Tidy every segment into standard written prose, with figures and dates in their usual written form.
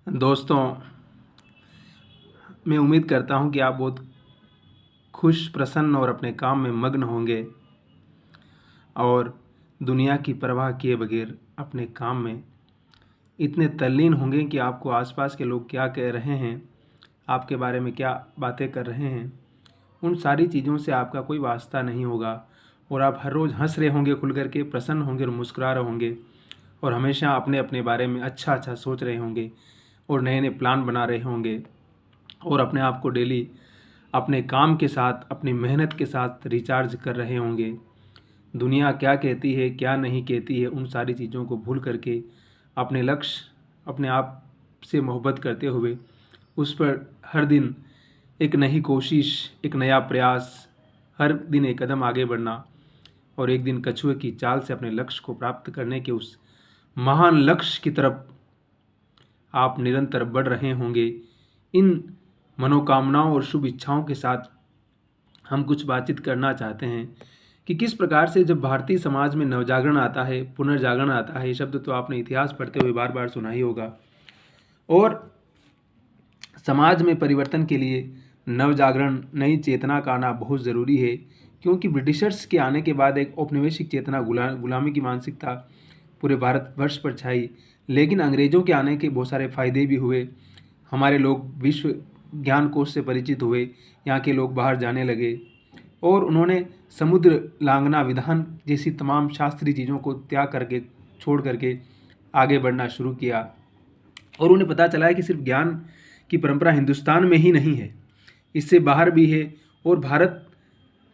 दोस्तों, मैं उम्मीद करता हूँ कि आप बहुत खुश, प्रसन्न और अपने काम में मग्न होंगे और दुनिया की परवाह किए बगैर अपने काम में इतने तल्लीन होंगे कि आपको आसपास के लोग क्या कह रहे हैं, आपके बारे में क्या बातें कर रहे हैं, उन सारी चीज़ों से आपका कोई वास्ता नहीं होगा और आप हर रोज़ हंस रहे होंगे, खुल कर के प्रसन्न होंगे और मुस्कुरा रहे होंगे और हमेशा अपने अपने बारे में अच्छा सोच रहे होंगे और नए नए प्लान बना रहे होंगे और अपने आप को डेली अपने काम के साथ, अपनी मेहनत के साथ रिचार्ज कर रहे होंगे। दुनिया क्या कहती है, क्या नहीं कहती है, उन सारी चीज़ों को भूल करके अपने लक्ष्य, अपने आप से मोहब्बत करते हुए उस पर हर दिन एक नई कोशिश, एक नया प्रयास, हर दिन एक कदम आगे बढ़ना और एक दिन कछुए की चाल से अपने लक्ष्य को प्राप्त करने के उस महान लक्ष्य की तरफ आप निरंतर बढ़ रहे होंगे। इन मनोकामनाओं और शुभ इच्छाओं के साथ हम कुछ बातचीत करना चाहते हैं कि किस प्रकार से जब भारतीय समाज में नवजागरण आता है, पुनर्जागरण आता है, ये शब्द तो आपने इतिहास पढ़ते हुए बार बार सुना ही होगा। और समाज में परिवर्तन के लिए नवजागरण, नई चेतना का आना बहुत ज़रूरी है, क्योंकि ब्रिटिशर्स के आने के बाद एक औपनिवेशिक चेतना, गुलामी की मानसिकता पूरे भारतवर्ष पर छाई। लेकिन अंग्रेज़ों के आने के बहुत सारे फ़ायदे भी हुए। हमारे लोग विश्व ज्ञान कोश से परिचित हुए, यहाँ के लोग बाहर जाने लगे और उन्होंने समुद्र लांघना विधान जैसी तमाम शास्त्रीय चीज़ों को त्याग करके, छोड़ करके आगे बढ़ना शुरू किया। और उन्हें पता चला है कि सिर्फ ज्ञान की परंपरा हिंदुस्तान में ही नहीं है, इससे बाहर भी है। और भारत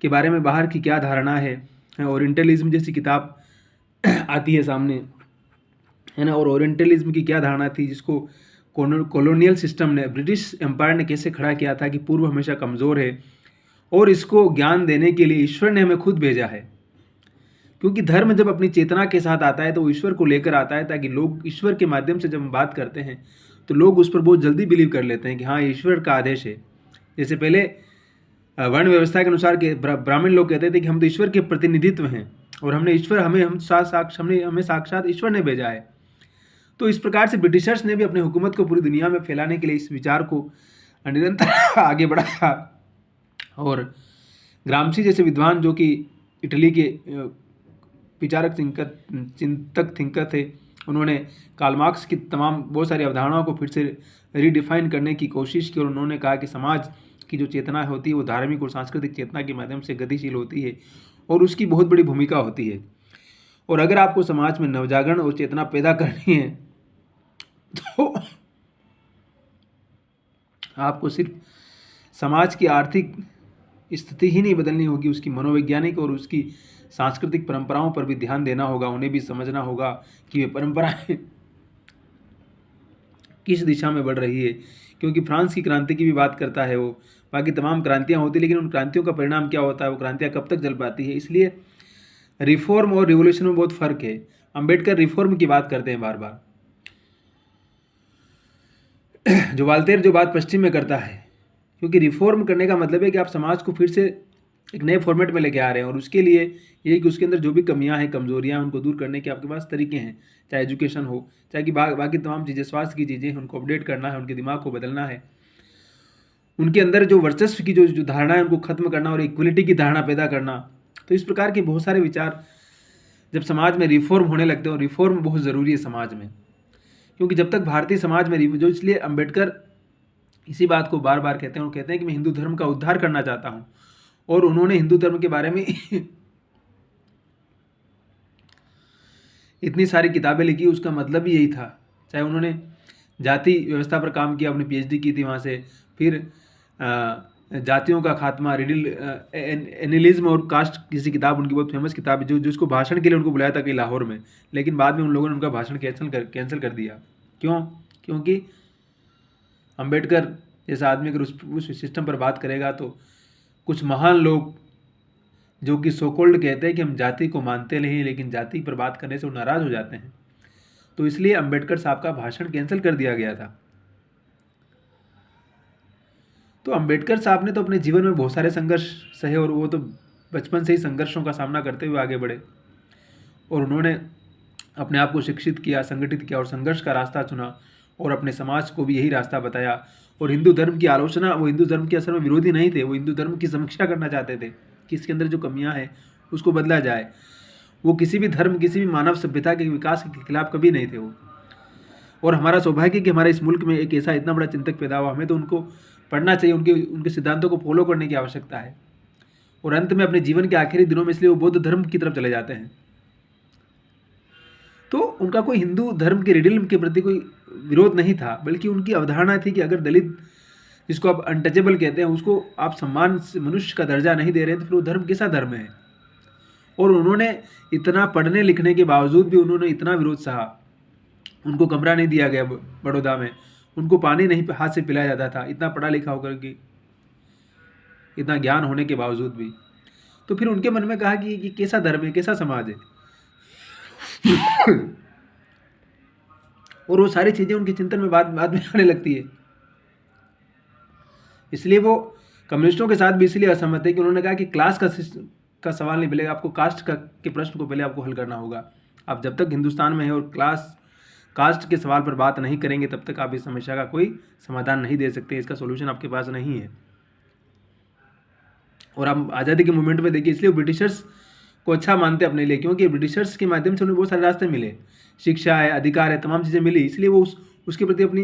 के बारे में बाहर की क्या धारणा है, ओरिएंटलिज्म जैसी किताब आती है सामने, है ना। और ओरिएंटलिज्म की क्या धारणा थी, जिसको कॉलोनियल सिस्टम ने, ब्रिटिश एम्पायर ने कैसे खड़ा किया था कि पूर्व हमेशा कमज़ोर है और इसको ज्ञान देने के लिए ईश्वर ने हमें खुद भेजा है। क्योंकि धर्म जब अपनी चेतना के साथ आता है तो वो ईश्वर को लेकर आता है, ताकि लोग ईश्वर के माध्यम से जब हम बात करते हैं तो लोग उस पर बहुत जल्दी बिलीव कर लेते हैं कि हाँ, ईश्वर का आदेश है। जैसे पहले वर्ण व्यवस्था के अनुसार के ब्राह्मण लोग कहते थे कि हम तो ईश्वर के प्रतिनिधित्व हैं और हमने ईश्वर हमें साक्षात ईश्वर ने भेजा है। तो इस प्रकार से ब्रिटिशर्स ने भी अपनी हुकूमत को पूरी दुनिया में फैलाने के लिए इस विचार को निरंतर आगे बढ़ाया। और ग्रामसी जैसे विद्वान, जो कि इटली के विचारक, चिंतक, थिंकर थे, उन्होंने कार्ल मार्क्स की तमाम बहुत सारी अवधारणाओं को फिर से रीडिफाइन करने की कोशिश की और उन्होंने कहा कि समाज की जो चेतना होती है वो धार्मिक और सांस्कृतिक चेतना के माध्यम से गतिशील होती है और उसकी बहुत बड़ी भूमिका होती है। और अगर आपको समाज में नवजागरण और चेतना पैदा करनी है तो आपको सिर्फ समाज की आर्थिक स्थिति ही नहीं बदलनी होगी, उसकी मनोवैज्ञानिक और उसकी सांस्कृतिक परंपराओं पर भी ध्यान देना होगा। उन्हें भी समझना होगा कि वे परंपराएं किस दिशा में बढ़ रही है। क्योंकि फ्रांस की क्रांति की भी बात करता है वो, बाकी तमाम क्रांतियाँ होती, लेकिन उन क्रांतियों का परिणाम क्या होता है, वो क्रांतियाँ कब तक चल पाती है। इसलिए रिफॉर्म और रिवोल्यूशन में बहुत फ़र्क है। अम्बेडकर रिफॉर्म की बात करते हैं बार बार, जो वाल्तेर जो बात पश्चिम में करता है। क्योंकि रिफॉर्म करने का मतलब है कि आप समाज को फिर से एक नए फॉर्मेट में लेके आ रहे हैं और उसके लिए ये कि उसके अंदर जो भी कमियां हैं, कमजोरियां हैं, उनको दूर करने के आपके पास तरीके हैं। चाहे एजुकेशन हो, चाहे कि बाकी तमाम चीज़ें, स्वास्थ्य की चीज़ें, उनको अपडेट करना है, उनके दिमाग को बदलना है, उनके अंदर जो वर्चस्व की जो धारणा है उनको खत्म करना और इक्वलिटी की धारणा पैदा करना। तो इस प्रकार के बहुत सारे विचार जब समाज में रिफॉर्म होने लगते हैं, और रिफॉर्म बहुत ज़रूरी है समाज में, क्योंकि जब तक भारतीय समाज में जो, इसलिए अम्बेडकर इसी बात को बार बार कहते हैं और कहते हैं कि मैं हिंदू धर्म का उद्धार करना चाहता हूँ। और उन्होंने हिंदू धर्म के बारे में इतनी सारी किताबें लिखी, उसका मतलब ही यही था। चाहे उन्होंने जाति व्यवस्था पर काम किया, अपनी पीएचडी की थी वहाँ से, फिर जातियों का खात्मा, रिडिल एनिलिज्म और कास्ट किसी किताब उनकी बहुत फेमस किताब है, जो जिसको भाषण के लिए उनको बुलाया था कि लाहौर में, लेकिन बाद में उन लोगों ने उनका भाषण कैंसिल कर दिया। क्यों? क्योंकि अम्बेडकर जैसा आदमी अगर उस सिस्टम पर बात करेगा तो कुछ महान लोग जो कि सोकोल्ड कहते हैं कि हम जाति को मानते नहीं, लेकिन जाति पर बात करने से वो नाराज़ हो जाते हैं, तो इसलिए अम्बेडकर साहब का भाषण कैंसिल कर दिया गया था। तो अम्बेडकर साहब ने तो अपने जीवन में बहुत सारे संघर्ष सहे और वो तो बचपन से ही संघर्षों का सामना करते हुए आगे बढ़े और उन्होंने अपने आप को शिक्षित किया, संगठित किया और संघर्ष का रास्ता चुना और अपने समाज को भी यही रास्ता बताया। और हिंदू धर्म की आलोचना, वो हिंदू धर्म के असल में विरोधी नहीं थे, वो हिंदू धर्म की समीक्षा करना चाहते थे कि इसके अंदर जो कमियां हैं उसको बदला जाए। वो किसी भी धर्म, किसी भी मानव सभ्यता के विकास के खिलाफ कभी नहीं थे वो। और हमारा सौभाग्य कि हमारे इस मुल्क में एक ऐसा इतना बड़ा चिंतक पैदा हुआ, हमें तो उनको पढ़ना चाहिए, उनके सिद्धांतों को फॉलो करने की आवश्यकता है। और अंत में अपने जीवन के आखिरी दिनों में इसलिए वो बौद्ध धर्म की तरफ चले जाते हैं। तो उनका कोई हिंदू धर्म के रिडिल्म के प्रति कोई विरोध नहीं था, बल्कि उनकी अवधारणा थी कि अगर दलित, जिसको आप अनटचेबल कहते हैं, उसको आप सम्मान से मनुष्य का दर्जा नहीं दे रहे हैं, तो फिर वो धर्म कैसा धर्म है। और उन्होंने इतना पढ़ने लिखने के बावजूद भी उन्होंने इतना विरोध सहा। उनको कमरा नहीं दिया गया बड़ौदा में, उनको पानी नहीं हाथ से पिलाया जाता था, इतना पढ़ा लिखा होकर के, इतना ज्ञान होने के बावजूद भी। तो फिर उनके मन में कहा कि कैसा धर्म है, कैसा समाज है। और वो सारी चीज़ें उनके चिंतन में बाद में आने लगती है। इसलिए वो कम्युनिस्टों के साथ भी इसलिए असहमत है कि उन्होंने कहा कि क्लास का सवाल नहीं मिलेगा, आपको कास्ट के प्रश्न को पहले आपको हल करना होगा। आप जब तक हिंदुस्तान में हैं और कास्ट के सवाल पर बात नहीं करेंगे, तब तक आप इस समस्या का कोई समाधान नहीं दे सकते, इसका सोल्यूशन आपके पास नहीं है। और आप आज़ादी के मूवमेंट में देखिए, इसलिए ब्रिटिशर्स को अच्छा मानते अपने लिए, क्योंकि ब्रिटिशर्स के माध्यम से उन्हें बहुत सारे रास्ते मिले, शिक्षा है, अधिकार है, तमाम चीज़ें मिली, इसलिए वो उसके प्रति अपनी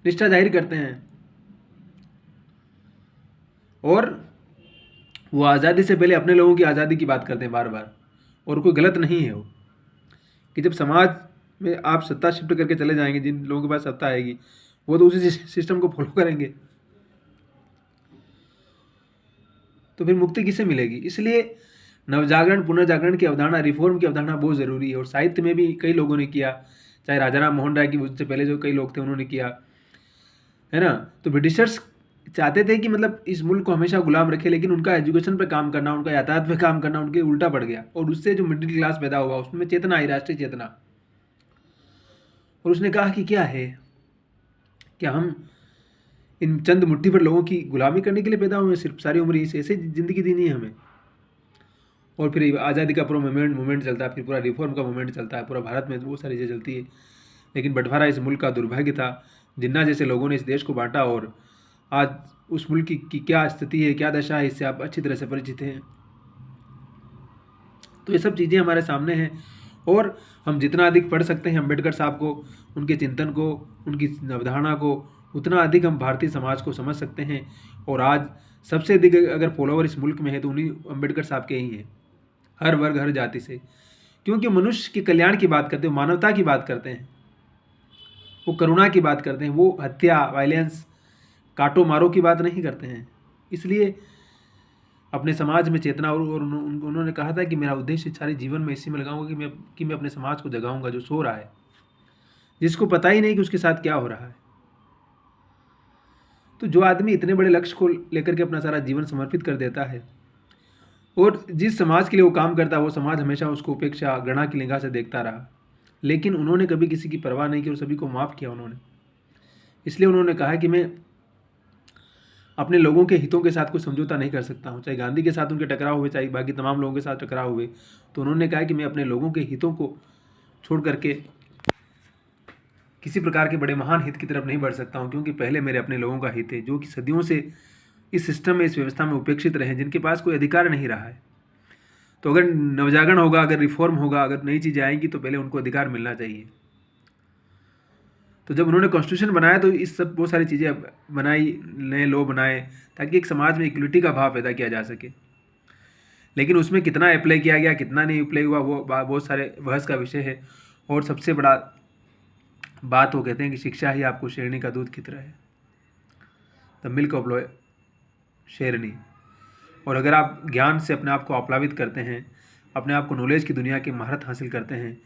निष्ठा जाहिर करते हैं। और वो आज़ादी से पहले अपने लोगों की आज़ादी की बात करते हैं बार बार। और कोई गलत नहीं है वो कि जब समाज में आप सत्ता शिफ्ट करके चले जाएंगे, जिन लोगों के पास सत्ता आएगी वो तो उसी सिस्टम को फॉलो करेंगे, तो फिर मुक्ति किसे मिलेगी। इसलिए नवजागरण, पुनर्जागरण की अवधारणा, रिफॉर्म की अवधारणा बहुत ज़रूरी है। और साहित्य में भी कई लोगों ने किया, चाहे राजा राम मोहन राय की, उससे पहले जो कई लोग थे उन्होंने किया, है ना। तो ब्रिटिशर्स चाहते थे कि मतलब इस मुल्क को हमेशा गुलाम रखे, लेकिन उनका एजुकेशन पे काम करना, उनका यातायात पे काम करना उनके उल्टा पड़ गया। और उससे जो मिडिल क्लास पैदा हुआ, उसमें चेतना आई, राष्ट्रीय चेतना। और उसने कहा कि क्या है, क्या हम इन चंद मुट्ठी पर लोगों की गुलामी करने के लिए पैदा हुए, सिर्फ सारी उम्र इस ऐसे ज़िंदगी देनी है हमें। और फिर आज़ादी का पूरा मूवमेंट चलता है, फिर पूरा रिफॉर्म का मूवमेंट चलता है, पूरा भारत में बहुत सारी चीज़ें चलती है। लेकिन बंटवारा इस मुल्क का दुर्भाग्य था। जिन्ना जैसे लोगों ने इस देश को बांटा, और आज उस मुल्क की क्या स्थिति है, क्या दशा है, इससे आप अच्छी तरह से परिचित हैं। तो ये सब चीज़ें हमारे सामने हैं, और हम जितना अधिक पढ़ सकते हैं अम्बेडकर साहब को, उनके चिंतन को, उनकी अवधारणा को, उतना अधिक हम भारतीय समाज को समझ सकते हैं। और आज सबसे अधिक अगर फॉलोवर इस मुल्क में है तो उन्हीं अम्बेडकर साहब के ही हैं, हर वर्ग, हर जाति से। क्योंकि मनुष्य के कल्याण की बात करते हैं, मानवता की बात करते हैं, वो करुणा की बात करते हैं, वो हत्या, वायलेंस, काटो मारो की बात नहीं करते हैं। इसलिए अपने समाज में चेतना, और उन्होंने कहा था कि मेरा उद्देश्य सारे जीवन में इसी में लगाऊंगा कि मैं अपने समाज को जगाऊंगा, जो सो रहा है, जिसको पता ही नहीं कि उसके साथ क्या हो रहा है। तो जो आदमी इतने बड़े लक्ष्य को लेकर के अपना सारा जीवन समर्पित कर देता है, और जिस समाज के लिए वो काम करता है, वो समाज हमेशा उसको उपेक्षा, घृणा की निगाह से देखता रहा। लेकिन उन्होंने कभी किसी की परवाह नहीं की और सभी को माफ़ किया उन्होंने। इसलिए उन्होंने कहा कि मैं अपने लोगों के हितों के साथ कोई समझौता नहीं कर सकता हूँ, चाहे गांधी के साथ उनके टकराव हुए, चाहे बाकी तमाम लोगों के साथ टकराव हुए। तो उन्होंने कहा कि मैं अपने लोगों के हितों को छोड़ करके किसी प्रकार के बड़े महान हित की तरफ नहीं बढ़ सकता हूँ, क्योंकि पहले मेरे अपने लोगों का हित है, जो कि सदियों से इस सिस्टम में, इस व्यवस्था में उपेक्षित रहे, जिनके पास कोई अधिकार नहीं रहा है। तो अगर नवजागरण होगा, अगर रिफॉर्म होगा, अगर नई चीज़ें आएंगी, तो पहले उनको अधिकार मिलना चाहिए। तो जब उन्होंने कॉन्स्टिट्यूशन बनाया तो इस सब बहुत सारी चीज़ें बनाई, नए लॉ बनाए, ताकि एक समाज में इक्वलिटी का भाव पैदा किया जा सके। लेकिन उसमें कितना अप्लाई किया गया, कितना नहीं अप्लाई हुआ, वो बहुत सारे बहस का विषय है। और सबसे बड़ा बात वो कहते हैं कि शिक्षा ही आपको शेरनी का दूध की तरह है, द मिल्क ऑफ शेरनी। और अगर आप ज्ञान से अपने आप को आप्लावित करते हैं, अपने आप को नॉलेज की दुनिया की महारत हासिल करते हैं,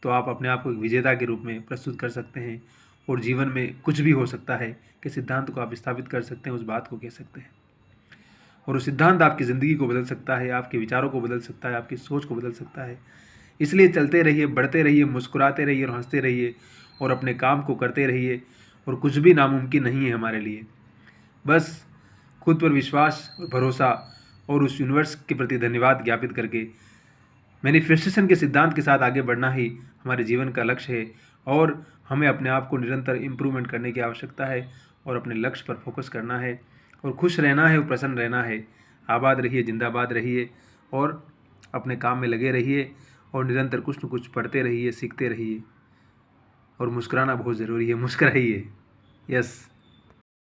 तो आप अपने आप को एक विजेता के रूप में प्रस्तुत कर सकते हैं। और जीवन में कुछ भी हो सकता है कि सिद्धांत को आप स्थापित कर सकते हैं, उस बात को कह सकते हैं। और वो सिद्धांत आपकी ज़िंदगी को बदल सकता है, आपके विचारों को बदल सकता है, आपकी सोच को बदल सकता है। इसलिए चलते रहिए, बढ़ते रहिए, मुस्कुराते रहिए और हंसते रहिए, और अपने काम को करते रहिए। और कुछ भी नामुमकिन नहीं है हमारे लिए। बस खुद पर विश्वास, भरोसा और उस यूनिवर्स के प्रति धन्यवाद ज्ञापित करके मैनिफेस्टेशन के सिद्धांत के साथ आगे बढ़ना ही हमारे जीवन का लक्ष्य है। और हमें अपने आप को निरंतर इम्प्रूवमेंट करने की आवश्यकता है और अपने लक्ष्य पर फोकस करना है और खुश रहना है और प्रसन्न रहना है। आबाद रहिए, जिंदाबाद रहिए और अपने काम में लगे रहिए और निरंतर कुछ न कुछ पढ़ते रहिए, सीखते रहिए और मुस्कुराना बहुत ज़रूरी है, मुस्कुराइए। यस।